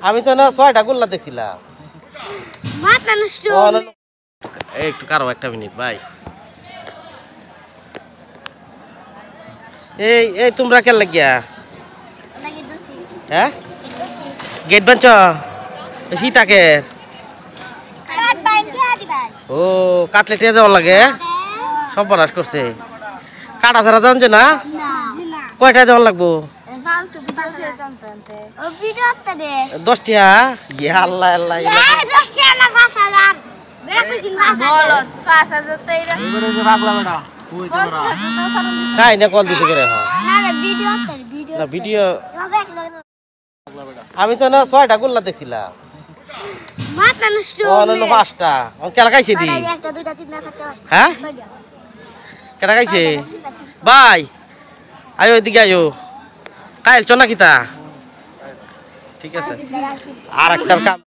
আমি তো না 6টা গোল্লা দেখছিলাম। মাথা নষ্ট। একটু কারো একটা মিনিট ভাই। এই তোমরা কেন লাগিয়া? হ্যাঁ গেট বানছ ফিতাকে? ও কাটলেটে দেওয়া লাগে, সব বনাস করছে। কাটা ছাড়া দেওয়া যে না, কয়টা দেওয়া লাগবো? 10 টাকা? ইয়ে আল্লাহ আল্লাহ, চাই না কল দিছে করে। না ভিডিও আমি তো না 6টা গোল্লা দেখছিলাম। মাথা নষ্ট। 5টা কেলা খাইছে দি? হ্যাঁ কেটা খাইছে ভাই? আয়ো এদিকে আয়ো, কাইল চ না কিতা? ঠিক আছে আর একটা কাম।